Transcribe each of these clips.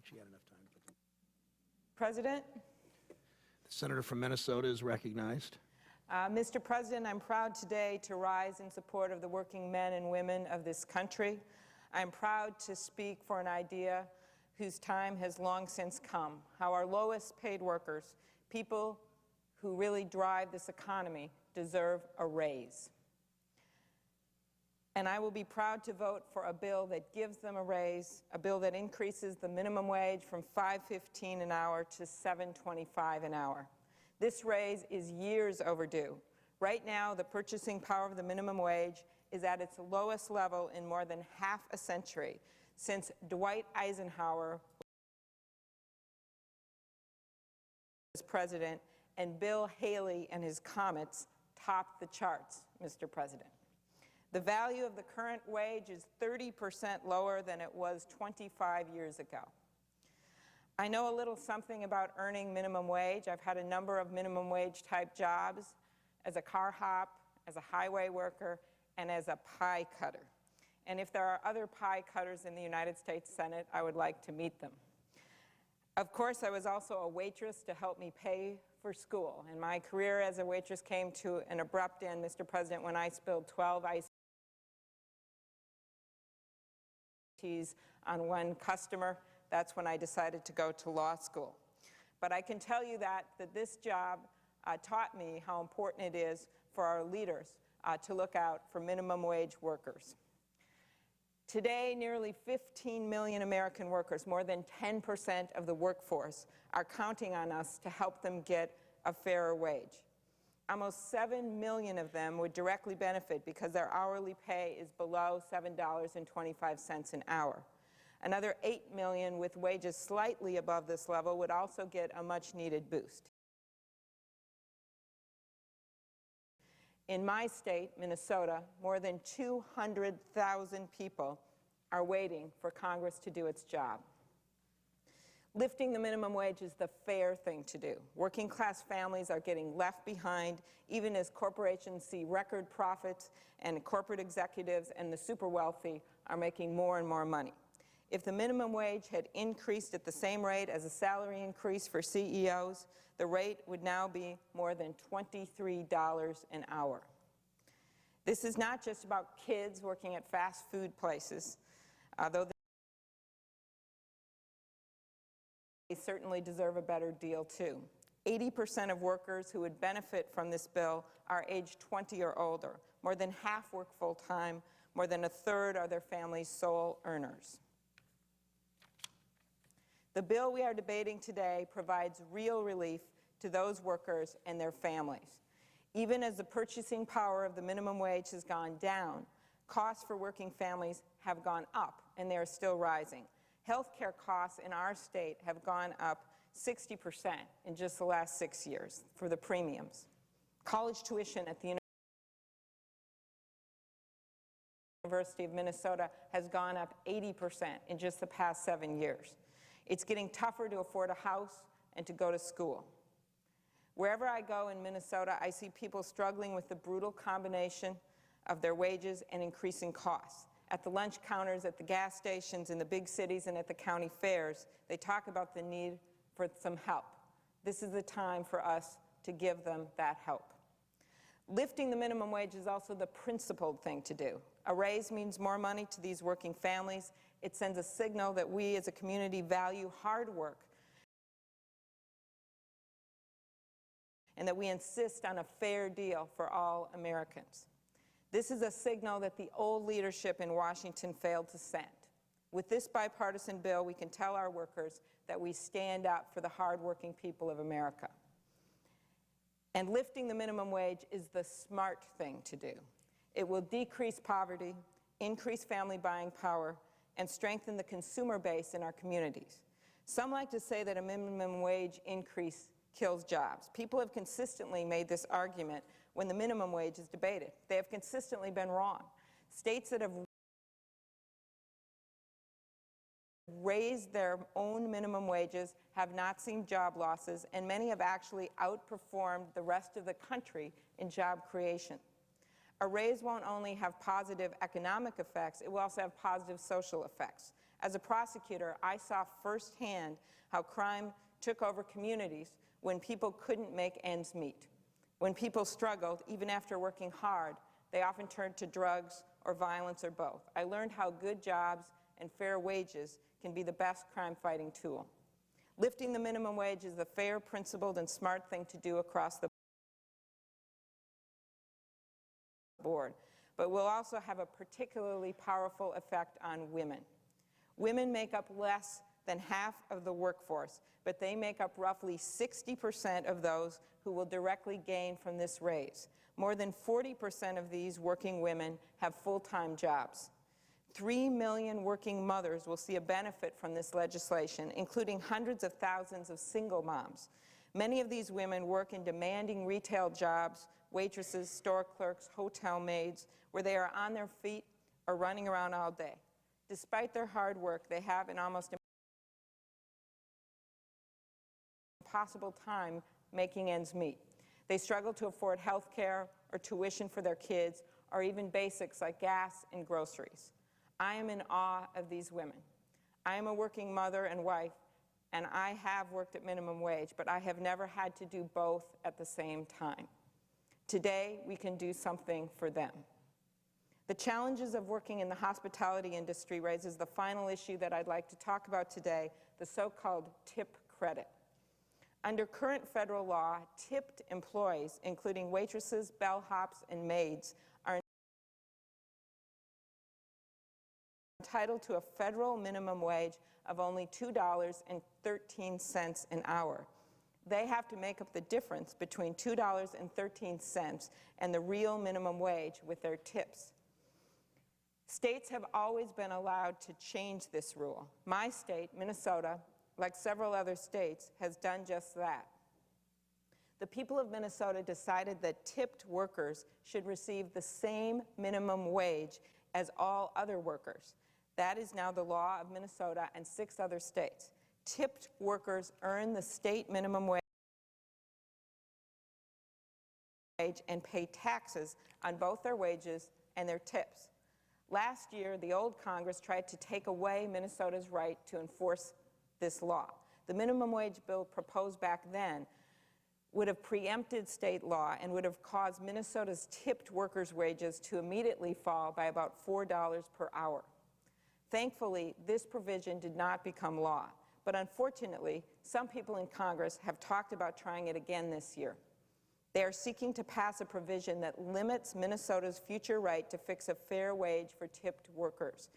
She had enough time to put them. President, The senator from Minnesota is recognized. Mr. President, I'm proud today to rise in support of the working men and women of this country. I'm proud to speak for an idea whose time has long since come, how our lowest paid workers, people who really drive this economy, deserve a raise. And I will be proud to vote for a bill that gives them a raise, a bill that increases the minimum wage from $5.15 an hour to $7.25 an hour. This raise is years overdue. Right now, the purchasing power of the minimum wage is at its lowest level in more than half a century, since Dwight Eisenhower was president and Bill Haley and his comets topped the charts, Mr. President. The value of the current wage is 30% lower than it was 25 years ago. I know a little something about earning minimum wage. I've had a number of minimum wage type jobs as a car hop, as a highway worker, and as a pie cutter. And if there are other pie cutters in the United States Senate, I would like to meet them. Of course, I was also a waitress to help me pay for school. And my career as a waitress came to an abrupt end, Mr. President, when I spilled 12 iced teas on one customer. That's when I decided to go to law school. But I can tell you that this job taught me how important it is for our leaders to look out for minimum wage workers. Today, nearly 15 million American workers, more than 10% of the workforce, are counting on us to help them get a fairer wage. Almost 7 million of them would directly benefit because their hourly pay is below $7.25 an hour. Another 8 million with wages slightly above this level would also get a much-needed boost. In my state, Minnesota, more than 200,000 people are waiting for Congress to do its job. Lifting the minimum wage is the fair thing to do. Working-class families are getting left behind, even as corporations see record profits and corporate executives and the super wealthy are making more and more money. If the minimum wage had increased at the same rate as a salary increase for CEOs, the rate would now be more than $23 an hour. This is not just about kids working at fast food places, though they certainly deserve a better deal too. 80% of workers who would benefit from this bill are age 20 or older. More than half work full-time. More than a third are their family's sole earners. The bill we are debating today provides real relief to those workers and their families. Even as the purchasing power of the minimum wage has gone down, costs for working families have gone up, and they are still rising. Health care costs in our state have gone up 60% in just the last 6 years for the premiums. College tuition at the University of Minnesota has gone up 80% in just the past 7 years. It's getting tougher to afford a house and to go to school. Wherever I go in Minnesota, I see people struggling with the brutal combination of their wages and increasing costs. At the lunch counters, at the gas stations, in the big cities, and at the county fairs, they talk about the need for some help. This is the time for us to give them that help. Lifting the minimum wage is also the principled thing to do. A raise means more money to these working families. It sends a signal that we as a community value hard work and that we insist on a fair deal for all Americans. This is a signal that the old leadership in Washington failed to send. With this bipartisan bill, we can tell our workers that we stand up for the hardworking people of America. And lifting the minimum wage is the smart thing to do. It will decrease poverty, increase family buying power, and strengthen the consumer base in our communities. Some like to say that a minimum wage increase kills jobs. People have consistently made this argument when the minimum wage is debated. They have consistently been wrong. States that have raised their own minimum wages have not seen job losses, and many have actually outperformed the rest of the country in job creation. A raise won't only have positive economic effects, it will also have positive social effects. As a prosecutor, I saw firsthand how crime took over communities when people couldn't make ends meet. When people struggled, even after working hard, they often turned to drugs or violence or both. I learned how good jobs and fair wages can be the best crime-fighting tool. Lifting the minimum wage is the fair, principled, and smart thing to do across the board, but will also have a particularly powerful effect on women. Women make up less than half of the workforce, but they make up roughly 60% of those who will directly gain from this raise. More than 40% of these working women have full-time jobs. 3 million working mothers will see a benefit from this legislation, including hundreds of thousands of single moms. Many of these women work in demanding retail jobs, waitresses, store clerks, hotel maids, where they are on their feet or running around all day. Despite their hard work, they have an almost impossible time making ends meet. They struggle to afford health care or tuition for their kids, or even basics like gas and groceries. I am in awe of these women. I am a working mother and wife, and I have worked at minimum wage, but I have never had to do both at the same time. Today, we can do something for them. The challenges of working in the hospitality industry raises the final issue that I'd like to talk about today, the so-called tip credit. Under current federal law, tipped employees, including waitresses, bellhops, and maids, are entitled to a federal minimum wage of only $2.13 an hour. They have to make up the difference between $2.13 and the real minimum wage with their tips. States have always been allowed to change this rule. My state, Minnesota, like several other states, has done just that. The people of Minnesota decided that tipped workers should receive the same minimum wage as all other workers. That is now the law of Minnesota and 6 other states. Tipped workers earn the state minimum wage and pay taxes on both their wages and their tips. Last year, the old Congress tried to take away Minnesota's right to enforce this law. The minimum wage bill proposed back then would have preempted state law and would have caused Minnesota's tipped workers' wages to immediately fall by about $4 per hour. Thankfully, this provision did not become law, but unfortunately, some people in Congress have talked about trying it again this year. They are seeking to pass a provision that limits Minnesota's future right to fix a fair wage for tipped workers.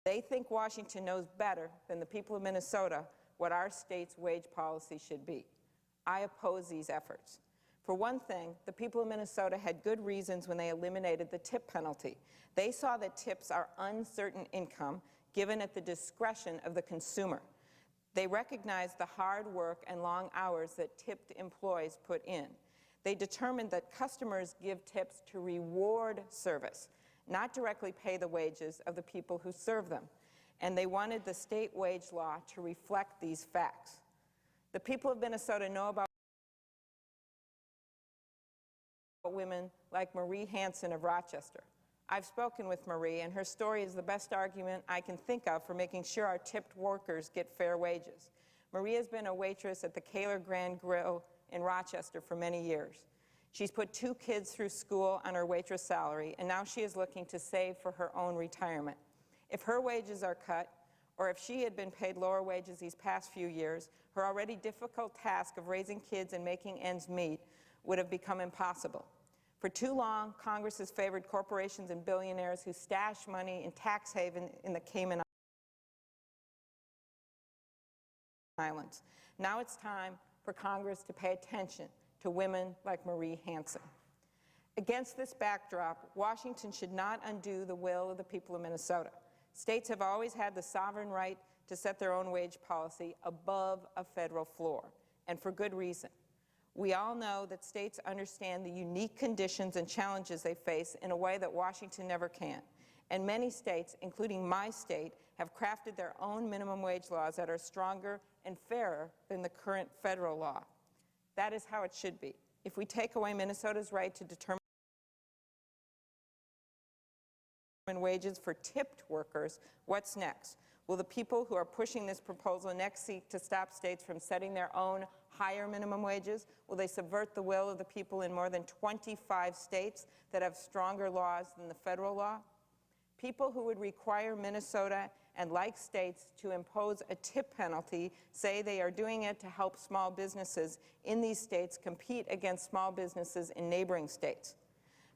They think Washington knows better than the people of Minnesota what our state's wage policy should be. I oppose these efforts. For one thing, the people of Minnesota had good reasons when they eliminated the tip penalty. They saw that tips are uncertain income given at the discretion of the consumer. They recognized the hard work and long hours that tipped employees put in. They determined that customers give tips to reward service, not directly pay the wages of the people who serve them. And they wanted the state wage law to reflect these facts. The people of Minnesota know about women like Marie Hansen of Rochester. I've spoken with Marie, and her story is the best argument I can think of for making sure our tipped workers get fair wages. Marie has been a waitress at the Kaler Grand Grill in Rochester for many years. She's put 2 kids through school on her waitress salary, and now she is looking to save for her own retirement. If her wages are cut, or if she had been paid lower wages these past few years, her already difficult task of raising kids and making ends meet would have become impossible. For too long, Congress has favored corporations and billionaires who stash money in tax haven in the Cayman Islands. Now it's time for Congress to pay attention to women like Marie Hansen. Against this backdrop, Washington should not undo the will of the people of Minnesota. States have always had the sovereign right to set their own wage policy above a federal floor, and for good reason. We all know that states understand the unique conditions and challenges they face in a way that Washington never can. And many states, including my state, have crafted their own minimum wage laws that are stronger and fairer than the current federal law. That is how it should be. If we take away Minnesota's right to determine wages for tipped workers, what's next? Will the people who are pushing this proposal next seek to stop states from setting their own higher minimum wages? Will they subvert the will of the people in more than 25 states that have stronger laws than the federal law? People who would require Minnesota and like states to impose a tip penalty say they are doing it to help small businesses in these states compete against small businesses in neighboring states.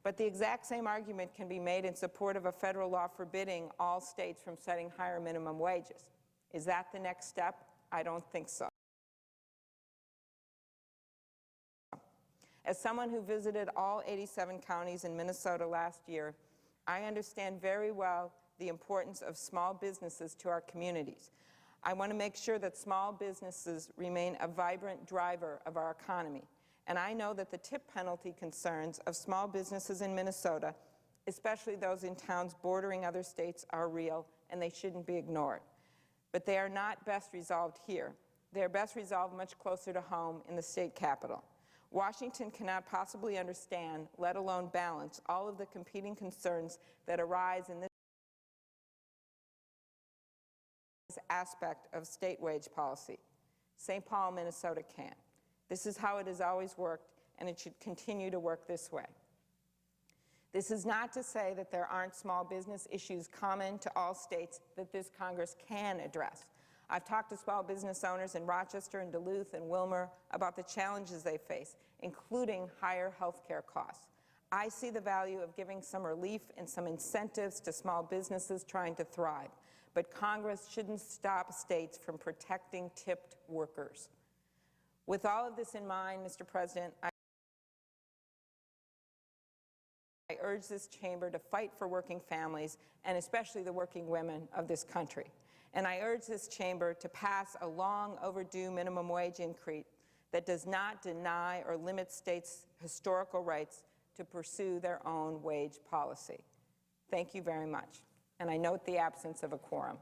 But the exact same argument can be made in support of a federal law forbidding all states from setting higher minimum wages. Is that the next step? I don't think so. As someone who visited all 87 counties in Minnesota last year, I understand very well the importance of small businesses to our communities. I want to make sure that small businesses remain a vibrant driver of our economy. And I know that the tip penalty concerns of small businesses in Minnesota, especially those in towns bordering other states, are real, and they shouldn't be ignored. But they are not best resolved here. They are best resolved much closer to home in the state capitol. Washington cannot possibly understand, let alone balance, all of the competing concerns that arise in this aspect of state wage policy. St. Paul, Minnesota can. This is how it has always worked, and it should continue to work this way. This is not to say that there aren't small business issues common to all states that this Congress can address. I've talked to small business owners in Rochester and Duluth and Wilmer about the challenges they face, including higher health care costs. I see the value of giving some relief and some incentives to small businesses trying to thrive, but Congress shouldn't stop states from protecting tipped workers. With all of this in mind, Mr. President, I urge this chamber to fight for working families and especially the working women of this country. And I urge this chamber to pass a long overdue minimum wage increase that does not deny or limit states' historical rights to pursue their own wage policy. Thank you very much. And I note the absence of a quorum.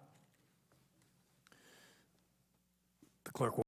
The clerk will